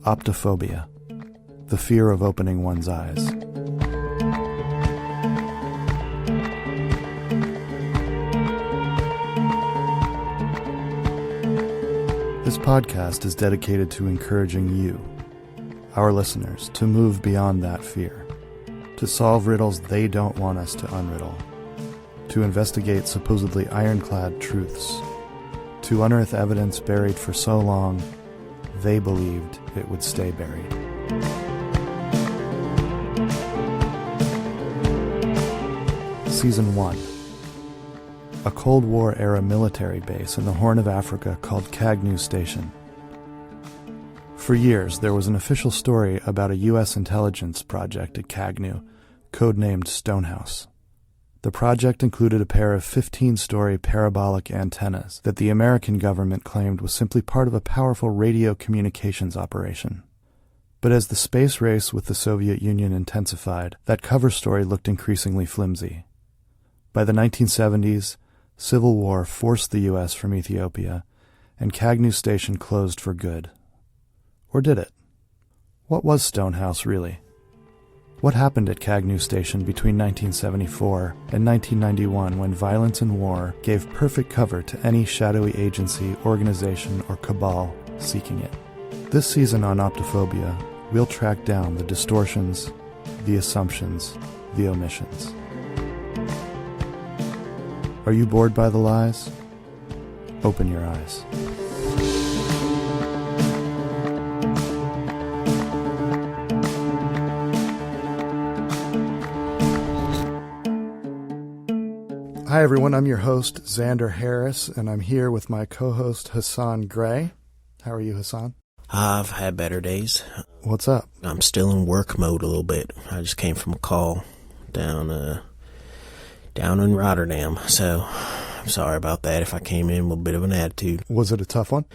Optophobia, the fear of opening one's eyes. This podcast is dedicated to encouraging you, our listeners, to move beyond that fear, to solve riddles they don't want us to unriddle, to investigate supposedly ironclad truths, to unearth evidence buried for so long they believed it would stay buried. Season 1. A Cold War-era military base in the Horn of Africa called Kagnew Station. For years, there was an official story about a U.S. intelligence project at Kagnew, codenamed Stonehouse. The project included a pair of 15-story parabolic antennas that the American government claimed was simply part of a powerful radio communications operation. But as the space race with the Soviet Union intensified, that cover story looked increasingly flimsy. By the 1970s, civil war forced the U.S. from Ethiopia, and Kagnew Station closed for good. Or did it? What was Stonehouse really? What happened at Kagnew Station between 1974 and 1991 when violence and war gave perfect cover to any shadowy agency, organization, or cabal seeking it? This season on Optophobia, we'll track down the distortions, the assumptions, the omissions. Are you bored by the lies? Open your eyes. Hi everyone, I'm your host, Xander Harris, and I'm here with my co-host, Hassan Gray. How are you, Hassan? I've had better days. What's up? I'm still in work mode a little bit. I just came from a call down in Rotterdam, so I'm sorry about that if I came in with a bit of an attitude. Was it a tough one?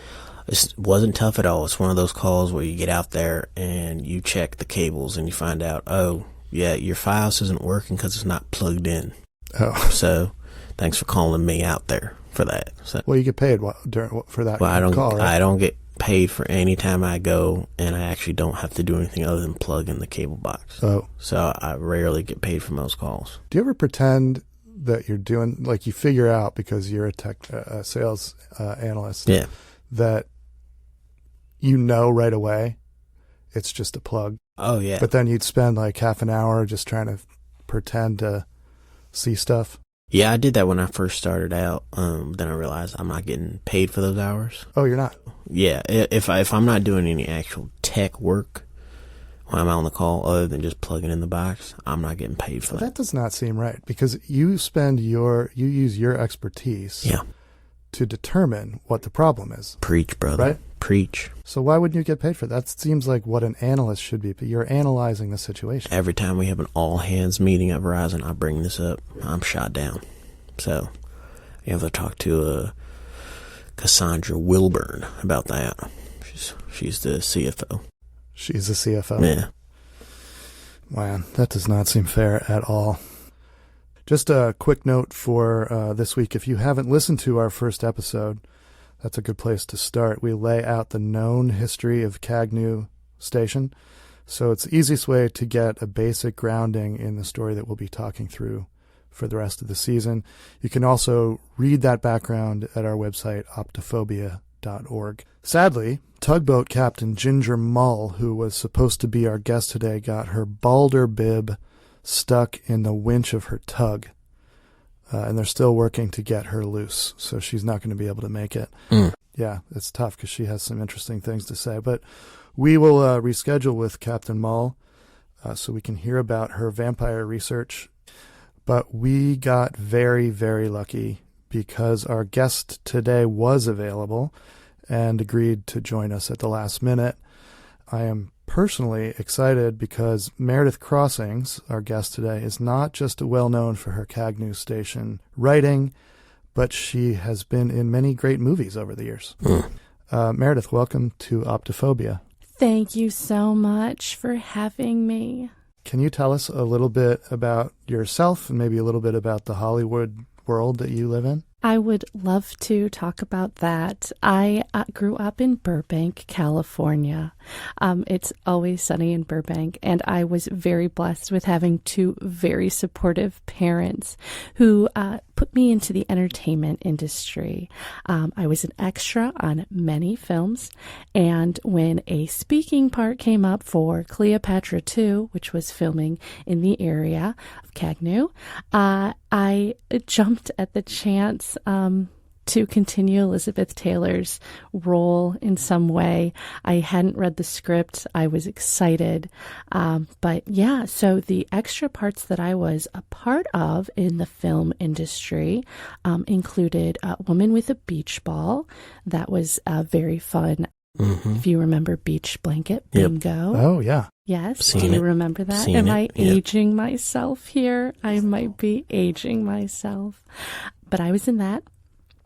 It wasn't tough at all. It's one of those calls where you get out there and you check the cables and you find out, oh, yeah, your FiOS isn't working because it's not plugged in. Oh. So thanks for calling me out there for that. So, well, you get paid for that call, right? I don't get paid for any time I go, and I actually don't have to do anything other than plug in the cable box. Oh. So I rarely get paid for most calls. Do you ever pretend that you're doing, like you figure out because you're a sales analyst, yeah, that you know right away it's just a plug? Oh, yeah. But then you'd spend like half an hour just trying to pretend to see stuff? Yeah, I did that when I first started out. Then I realized I'm not getting paid for those hours. Oh, you're not? Yeah, if I'm not doing any actual tech work when I'm on the call, other than just plugging in the box, I'm not getting paid for that. That does not seem right, because you use your expertise, yeah, to determine what the problem is. Preach, brother. Right? Preach. So why wouldn't you get paid for that? That seems like what an analyst should be, but you're analyzing the situation. Every time we have an all-hands meeting at Verizon, I bring this up. I'm shot down. So you have to talk to Cassandra Wilburn about that. She's the CFO. She's the CFO? Yeah. Man, that does not seem fair at all. Just a quick note for this week. If you haven't listened to our first episode, that's a good place to start. We lay out the known history of Kagnew Station, so it's the easiest way to get a basic grounding in the story that we'll be talking through for the rest of the season. You can also read that background at our website, optophobia.org. Sadly, tugboat captain Ginger Mull, who was supposed to be our guest today, got her balder bib stuck in the winch of her tug. And they're still working to get her loose, so she's not going to be able to make it. Yeah, it's tough because she has some interesting things to say. But we will reschedule with Captain Mull so we can hear about her vampire research. But we got very, very lucky because our guest today was available and agreed to join us at the last minute. I am personally excited because Meredith Crossings, our guest today, is not just well-known for her Kagnew Station writing, but she has been in many great movies over the years. Meredith, welcome to Optophobia. Thank you so much for having me. Can you tell us a little bit about yourself and maybe a little bit about the Hollywood world that you live in? I would love to talk about that. I grew up in Burbank, California. It's always sunny in Burbank, and I was very blessed with having two very supportive parents who put me into the entertainment industry. I was an extra on many films, and when a speaking part came up for Cleopatra 2, which was filming in the area of Kagnew, I jumped at the chance to continue Elizabeth Taylor's role in some way. I hadn't read the script. I was excited. But yeah, so the extra parts that I was a part of in the film industry included Woman with a Beach Ball. That was very fun. Mm-hmm. If you remember Beach Blanket Bingo. Yep. Oh, yeah. Yes. Do you remember that? Am I aging myself here? I might be aging myself. But I was in that.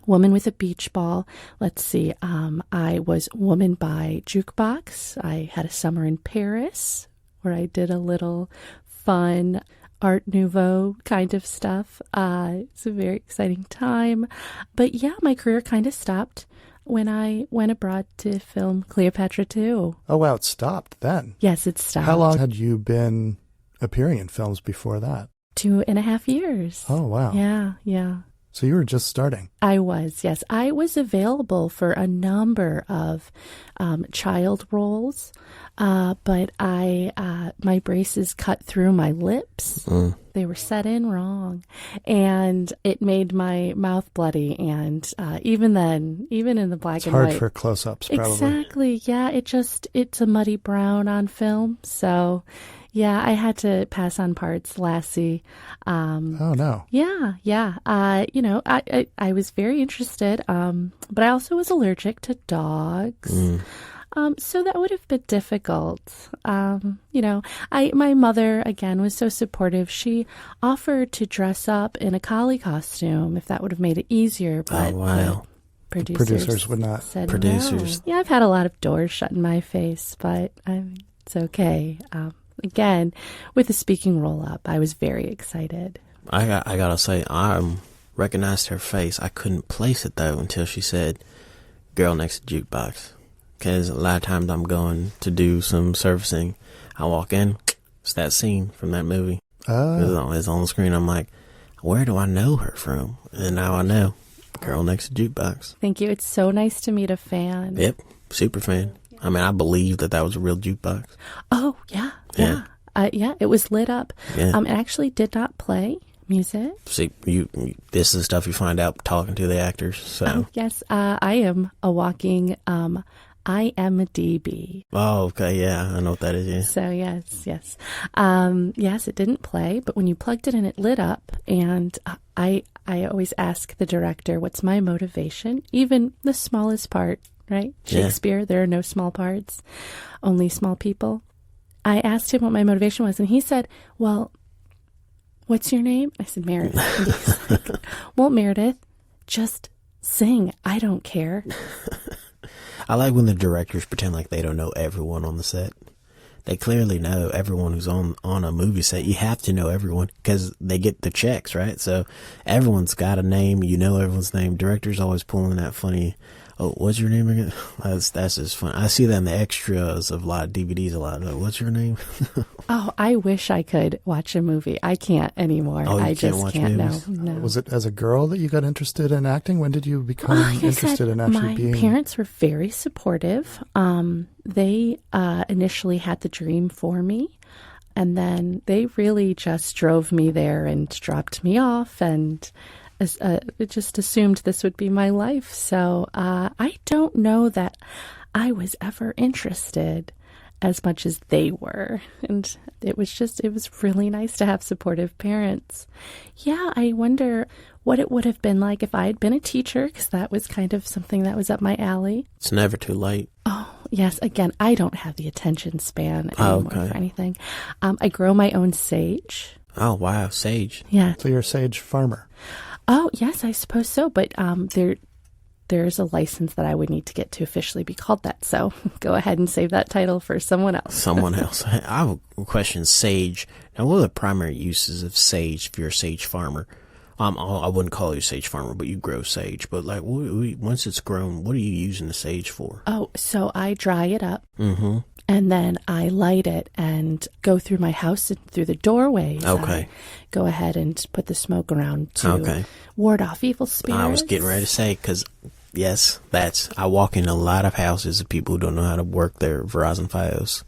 Woman with a Beach Ball. Let's see. I was Woman by Jukebox. I had a summer in Paris where I did a little fun Art Nouveau kind of stuff. It's a very exciting time. But yeah, my career kind of stopped when I went abroad to film Cleopatra 2. Oh, wow. It stopped then? Yes, it stopped. How long had you been appearing in films before that? 2.5 years. Oh, wow. Yeah. So you were just starting. I was, yes. I was available for a number of child roles, but my braces cut through my lips. They were set in wrong, and it made my mouth bloody. And even then, even in the black and white, it's hard for close-ups, probably. Exactly, yeah. It's a muddy brown on film, so. Yeah, I had to pass on parts, Lassie. Oh, no. Yeah. I was very interested, but I also was allergic to dogs. So that would have been difficult. My mother, again, was so supportive. She offered to dress up in a collie costume if that would have made it easier. But, oh, wow. Producers would not. Said producers. No. Yeah, I've had a lot of doors shut in my face, but it's okay. Again, with the speaking roll-up, I was very excited. I gotta say, I recognized her face. I couldn't place it, though, until she said, Girl Next Jukebox. Because a lot of times I'm going to do some servicing. I walk in, it's that scene from that movie. It's on the screen. I'm like, where do I know her from? And now I know. Girl Next Jukebox. Thank you. It's so nice to meet a fan. Yep, super fan. I mean, I believe that was a real jukebox. Oh, yeah. It was lit up. Yeah. It actually did not play music. See, this is the stuff you find out talking to the actors. So. Oh, yes, I am a walking IMDb. Oh, okay, yeah, I know what that is, yeah. So, yes. Yes, it didn't play, but when you plugged it in, it lit up, and I always ask the director, what's my motivation? Even the smallest part, right? Shakespeare, There are no small parts, only small people. I asked him what my motivation was, and he said, well, what's your name? I said, Meredith. And he's like, well, Meredith, just sing. I don't care. I like when the directors pretend like they don't know everyone on the set. They clearly know everyone who's on a movie set. You have to know everyone because they get the checks, right? So everyone's got a name. You know everyone's name. Director's always pulling that funny, oh, what's your name again? That's just fun. I see that in the extras of a lot of DVDs a lot. Like, what's your name? Oh, I wish I could watch a movie. I can't anymore. Oh, you I can't just watch can't. movies? No. Was it as a girl that you got interested in acting? When did you become interested in actually being? My parents were very supportive. They initially had the dream for me, and then they really just drove me there and dropped me off, and just assumed this would be my life. So I don't know that I was ever interested as much as they were. And it was really nice to have supportive parents. Yeah, I wonder what it would have been like if I had been a teacher, because that was kind of something that was up my alley. It's never too late. Oh, yes. Again, I don't have the attention span anymore for anything. I grow my own sage. Oh, wow. Sage. Yeah. So you're a sage farmer. Oh, yes, I suppose so. But they're there's a license that I would need to get to officially be called that. So go ahead and save that title for someone else. Someone else. I have a question. Sage. Now, what are the primary uses of sage if you're a sage farmer? I wouldn't call you a sage farmer, but you grow sage. But like, once it's grown, what are you using the sage for? Oh, so I dry it up. Mm-hmm. And then I light it and go through my house and through the doorways. Okay. I go ahead and put the smoke around to ward off evil spirits. I was getting ready to say, because, yes, I walk in a lot of houses of people who don't know how to work their Verizon Fios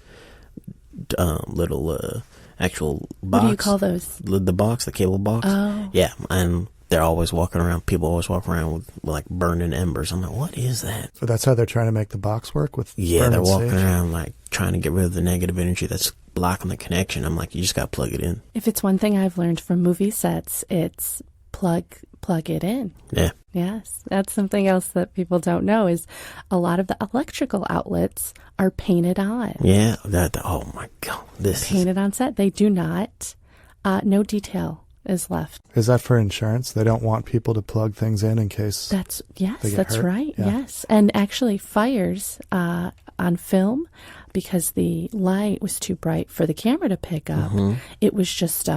little actual box. What do you call those? The box, the cable box. Oh. Yeah, and they're always walking around. People always walk around with like burning embers. I'm like, what is that? So that's how they're trying to make the box work with they're walking sage? around like trying to get rid of the negative energy that's blocking the connection. I'm like, you just got to plug it in. If it's one thing I've learned from movie sets, it's plug it in. Yeah. Yes. That's something else that people don't know is a lot of the electrical outlets are painted on. Yeah. Oh my God. Painted on set. They do not. No detail is left. Is that for insurance? They don't want people to plug things in case that's hurt? Right. Yeah. Yes. And actually fires on film, because the light was too bright for the camera to pick up. Mm-hmm. It was just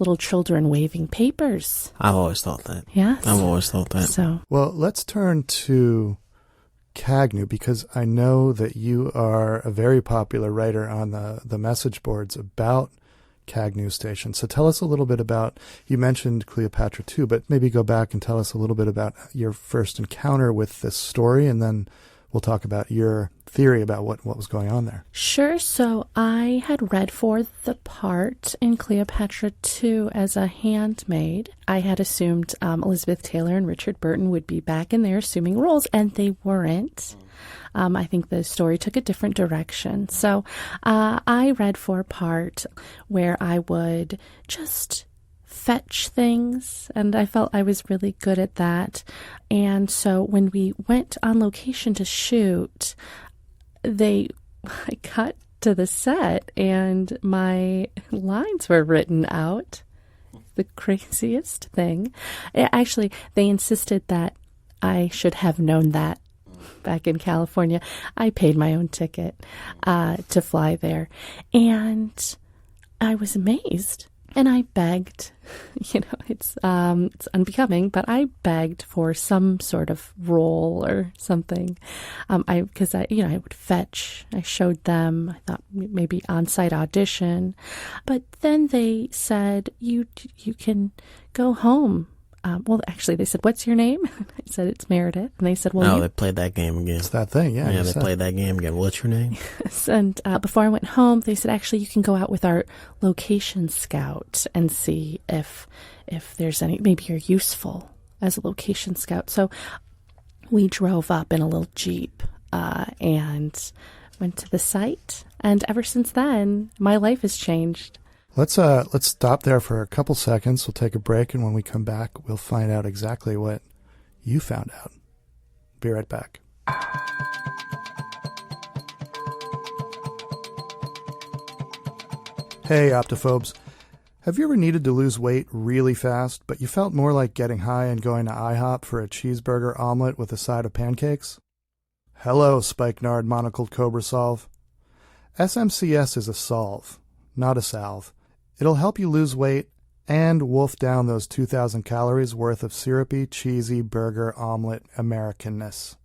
little children waving papers. I've always thought that. Yes. I've always thought that. So, well, let's turn to Kagnew, because I know that you are a very popular writer on the message boards about Kagnew Station. So tell us a little bit about, you mentioned Cleopatra too, but maybe go back and tell us a little bit about your first encounter with this story, and then we'll talk about your theory about what was going on there. Sure. So I had read for the part in Cleopatra 2 as a handmaid. I had assumed Elizabeth Taylor and Richard Burton would be back in there assuming roles, and they weren't. I think the story took a different direction. So I read for a part where I would just fetch things, and I felt I was really good at that. And so when we went on location to shoot, I got to the set and my lines were written out. The craziest thing. Actually, they insisted that I should have known that back in California. I paid my own ticket to fly there, and I was amazed. And I begged, it's unbecoming, but I begged for some sort of role or something. Because I would fetch. I showed them. I thought maybe on-site audition, but then they said you can go home. Well, actually, they said, "What's your name?" I said, "It's Meredith." And they said, "Well, they played that game again." It's that thing, yeah. Yeah, they played that game again. What's your name? Yes. And before I went home, they said, "Actually, you can go out with our location scout and see if there's any. Maybe you're useful as a location scout." So we drove up in a little Jeep and went to the site. And ever since then, my life has changed. Let's stop there for a couple seconds. We'll take a break, and when we come back, we'll find out exactly what you found out. Be right back. Hey, Optophobes. Have you ever needed to lose weight really fast, but you felt more like getting high and going to IHOP for a cheeseburger omelet with a side of pancakes? Hello, Spikenard Monocled Cobra Solve. SMCS is a solve, not a salve. It'll help you lose weight and wolf down those 2,000 calories worth of syrupy, cheesy burger omelet Americanness.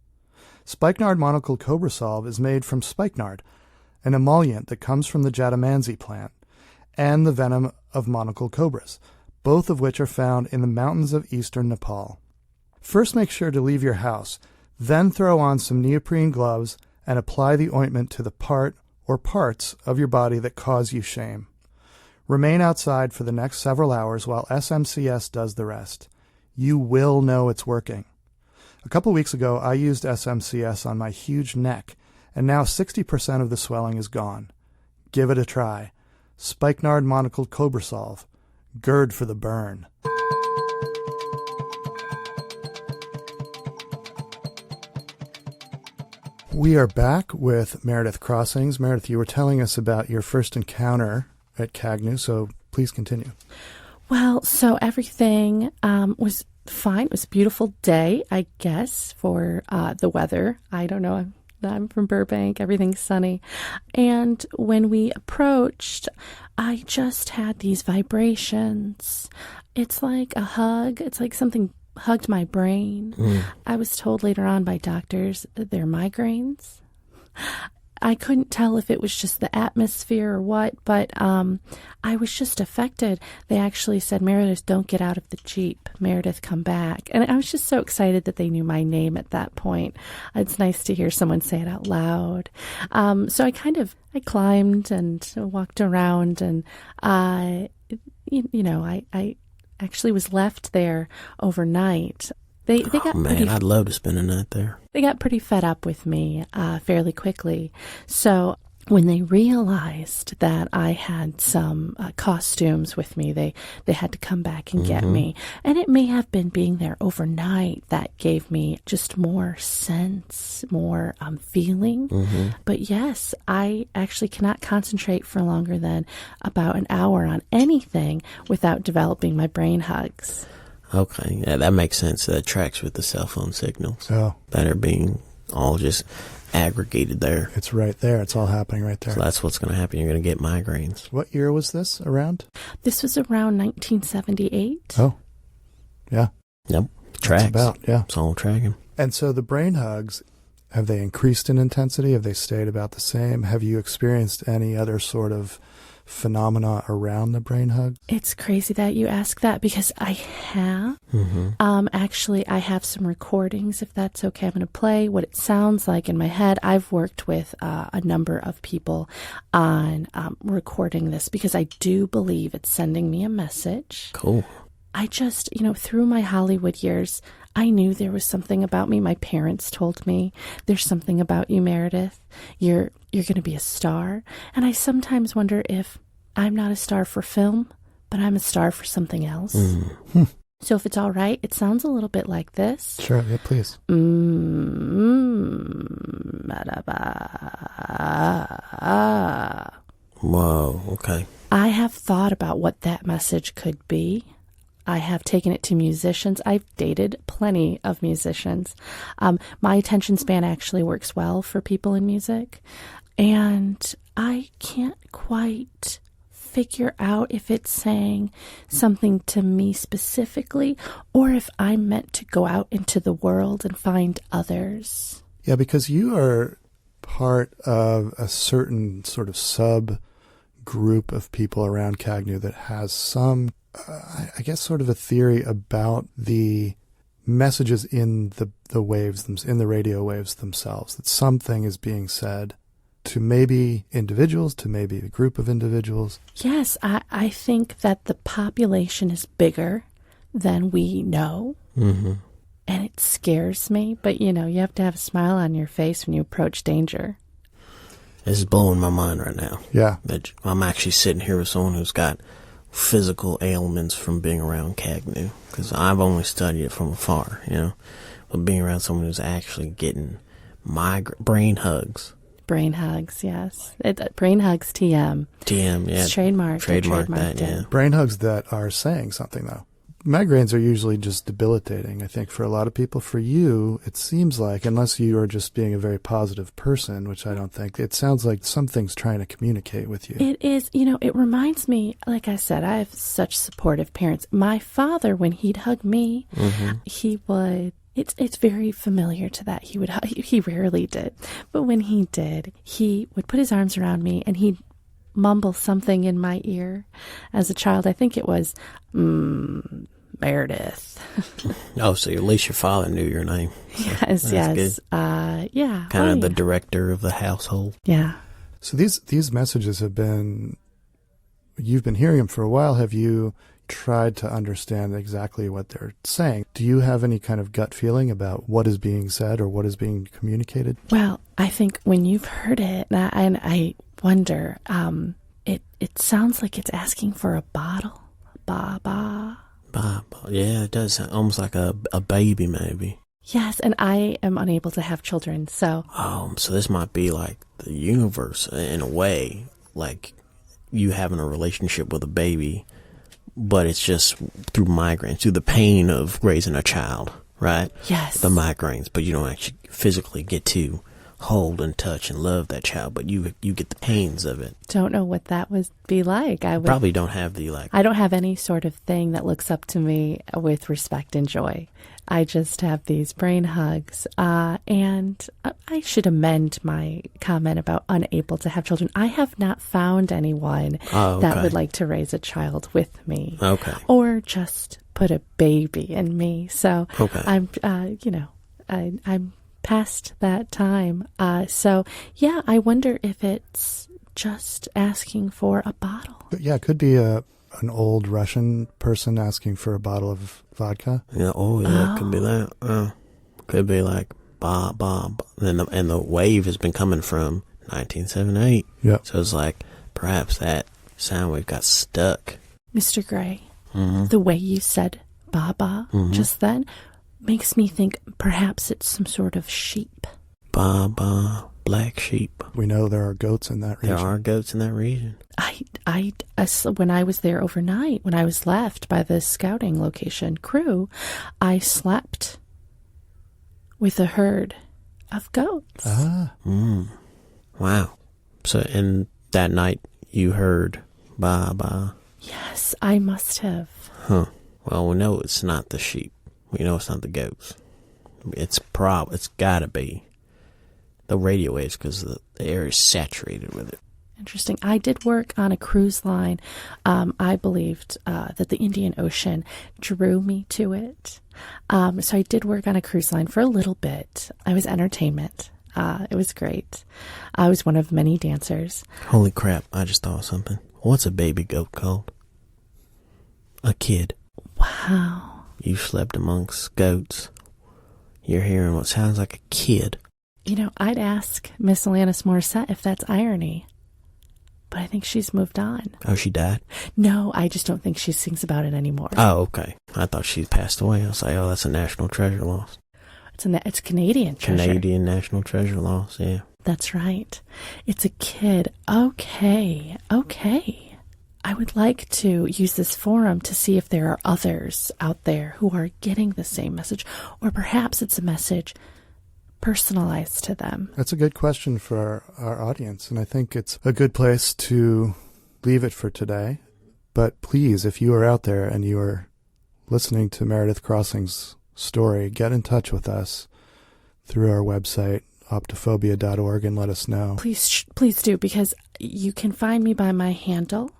Spikenard Monocled Cobra Solve is made from spikenard, an emollient that comes from the jatamansi plant, and the venom of monocled cobras, both of which are found in the mountains of eastern Nepal. First, make sure to leave your house, then throw on some neoprene gloves and apply the ointment to the part or parts of your body that cause you shame. Remain outside for the next several hours while SMCS does the rest. You will know it's working. A couple weeks ago, I used SMCS on my huge neck, and now 60% of the swelling is gone. Give it a try. Spikenard Monocled Cobra Solve. Gird for the burn. We are back with Meredith Crossings. Meredith, you were telling us about your first encounter at Kagnew, so please continue. Well, so everything was fine. It was a beautiful day, I guess, for the weather. I don't know. I'm from Burbank. Everything's sunny. And when we approached, I just had these vibrations. It's like a hug. It's like something hugged my brain. I was told later on by doctors that they're migraines. I couldn't tell if it was just the atmosphere or what, but I was just affected. They actually said, Meredith, don't get out of the Jeep. Meredith, come back. And I was just so excited that they knew my name at that point. It's nice to hear someone say it out loud. So I climbed and walked around, and I actually was left there overnight. They got I'd love to spend a night there. They got pretty fed up with me fairly quickly. So when they realized that I had some costumes with me, they had to come back and get me. And it may have been being there overnight that gave me just more sense, more feeling. But yes, I actually cannot concentrate for longer than about an hour on anything without developing my brain hugs. Okay, yeah, that makes sense. That tracks with the cell phone signals that are being all just aggregated there. It's right there. It's all happening right there. So that's what's going to happen. You're going to get migraines. What year was this around? This was around 1978. Oh, yeah. Yep, tracks. It's all tracking. And so the brain hugs, have they increased in intensity? Have they stayed about the same? Have you experienced any other sort of phenomena around the brain hug? It's crazy that you ask that, because I have. Actually, I have some recordings, if that's okay. I'm going to play what it sounds like in my head. I've worked with a number of people on recording this, because I do believe it's sending me a message. Cool. I just, through my Hollywood years, I knew there was something about me. My parents told me, there's something about you, Meredith. You're going to be a star. And I sometimes wonder if I'm not a star for film, but I'm a star for something else. So if it's all right, it sounds a little bit like this. Sure, yeah, please. Whoa, okay. I have thought about what that message could be. I have taken it to musicians. I've dated plenty of musicians. My attention span actually works well for people in music. And I can't quite figure out if it's saying something to me specifically, or if I'm meant to go out into the world and find others. Yeah, because you are part of a certain sort of sub-group of people around Kagnew that has some, I guess, sort of a theory about the messages in the waves, in the radio waves themselves, that something is being said to maybe individuals, to maybe a group of individuals. Yes, I think that the population is bigger than we know. And it scares me. But, you have to have a smile on your face when you approach danger. This is blowing my mind right now. Yeah. That I'm actually sitting here with someone who's got physical ailments from being around Kagnew, because I've only studied it from afar, but being around someone who's actually getting brain hugs. Brain hugs, yes. Brain hugs, TM. TM, yeah. It's trademarked. Trademark that, yeah. Brain hugs that are saying something, though. Migraines are usually just debilitating, I think, for a lot of people. For you, it seems like, unless you are just being a very positive person, which I don't think, it sounds like something's trying to communicate with you. It is. It reminds me, like I said, I have such supportive parents. My father, when he'd hug me, he would... It's very familiar to that. He rarely did. But when he did, he would put his arms around me and he'd mumble something in my ear. As a child, I think it was, Meredith. Oh, so at least your father knew your name. Yes. Good. Yeah. Kind of the director of the household. Yeah. So these messages you've been hearing them for a while. Have you tried to understand exactly what they're saying? Do you have any kind of gut feeling about what is being said or what is being communicated? Well, I think when you've heard it, and I wonder, it sounds like it's asking for a bottle. Ba. Yeah, it does. Almost like a baby, maybe. Yes, and I am unable to have children, so... So this might be like the universe, in a way, like you having a relationship with a baby but it's just through migraines, through the pain of raising a child, right? Yes. The migraines, but you don't actually physically get to hold and touch and love that child, but you get the pains of it. Don't know what that would be like. Probably don't have the I don't have any sort of thing that looks up to me with respect and joy. I just have these brain hugs. And I should amend my comment about unable to have children. I have not found anyone that would like to raise a child with me. Okay. Or just put a baby in me. So I'm, I'm past that time. So yeah, I wonder if it's just asking for a bottle. Yeah, it could be an old Russian person asking for a bottle of vodka. Yeah, it could be that. Could be like ba ba, and the wave has been coming from 1978. Yeah. So it's like perhaps that sound wave got stuck. Mr. Gray, the way you said ba ba just then makes me think perhaps it's some sort of sheep. Ba ba, black sheep. We know there are goats in that region. There are goats in that region. When I was there overnight, when I was left by the scouting location crew, I slept with a herd of goats. Wow. So, and that night you heard ba ba. Yes, I must have. Huh. Well, we know it's not the sheep. We know it's not the goats. It's gotta be the radio waves because the air is saturated with it. Interesting. I did work on a cruise line. I believed that the Indian Ocean drew me to it. So I did work on a cruise line for a little bit. I was entertainment. It was great. I was one of many dancers. Holy crap, I just thought of something. What's a baby goat called? A kid. Wow. You slept amongst goats. You're hearing what sounds like a kid. You know, I'd ask Miss Alanis Morissette if that's irony. But I think she's moved on. Oh, she died? No, I just don't think she sings about it anymore. Oh, okay. I thought she passed away. I was like, that's a national treasure loss. It's Canadian treasure. Canadian national treasure loss, yeah. That's right. It's a kid. Okay. I would like to use this forum to see if there are others out there who are getting the same message, or perhaps it's a message personalized to them. That's a good question for our audience, and I think it's a good place to leave it for today. But please, if you are out there and you are listening to Meredith Crossings' story, get in touch with us through our website, optophobia.org, and let us know. Please do, because you can find me by my handle,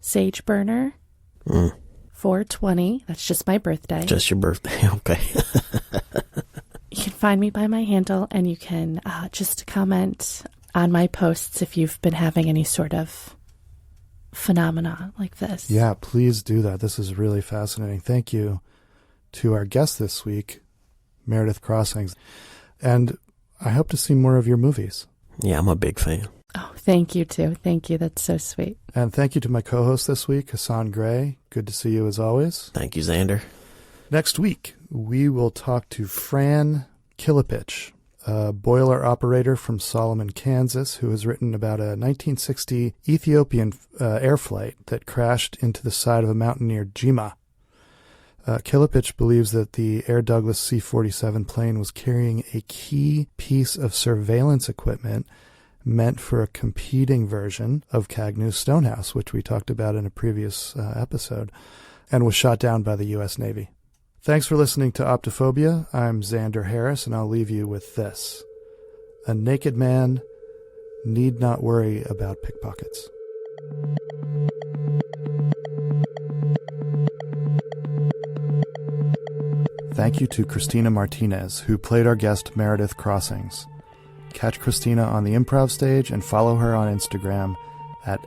Sageburner 420. That's just my birthday. Just your birthday, okay. You can find me by my handle, and you can just comment on my posts if you've been having any sort of phenomena like this. Yeah, please do that. This is really fascinating. Thank you to our guest this week, Meredith Crossings. And I hope to see more of your movies. Yeah, I'm a big fan. Oh, thank you, too. Thank you. That's so sweet. And thank you to my co-host this week, Hassan Gray. Good to see you as always. Thank you, Xander. Next week, we will talk to Fran Kilipich, a boiler operator from Solomon, Kansas, who has written about a 1960 Ethiopian air flight that crashed into the side of a mountain near Jima. Kilipich believes that the Air Douglas C-47 plane was carrying a key piece of surveillance equipment meant for a competing version of Kagnew Stonehouse, which we talked about in a previous episode, and was shot down by the U.S. Navy. Thanks for listening to Optophobia. I'm Xander Harris, and I'll leave you with this. A naked man need not worry about pickpockets. Thank you to Christina Martinez, who played our guest Meredith Crossings. Catch Christina on the improv stage and follow her on Instagram at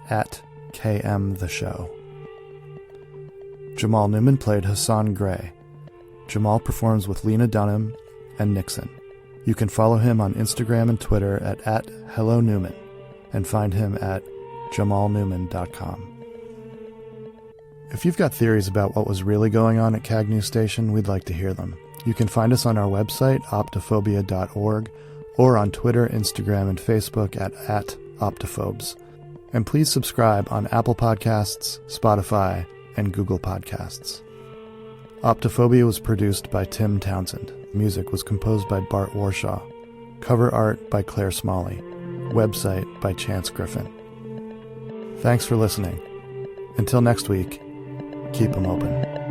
KMTheShow. Jamal Newman played Hassan Gray. Jamal performs with Lena Dunham and Nixon. You can follow him on Instagram and Twitter at Hello Newman and find him at jamalnewman.com. If you've got theories about what was really going on at Kagnew Station, we'd like to hear them. You can find us on our website, optophobia.org, or on Twitter, Instagram, and Facebook at Optophobes. And please subscribe on Apple Podcasts, Spotify, and Google Podcasts. Optophobia was produced by Tim Townsend. Music was composed by Bart Warshaw. Cover art by Claire Smalley. Website by Chance Griffin. Thanks for listening. Until next week, keep 'em open.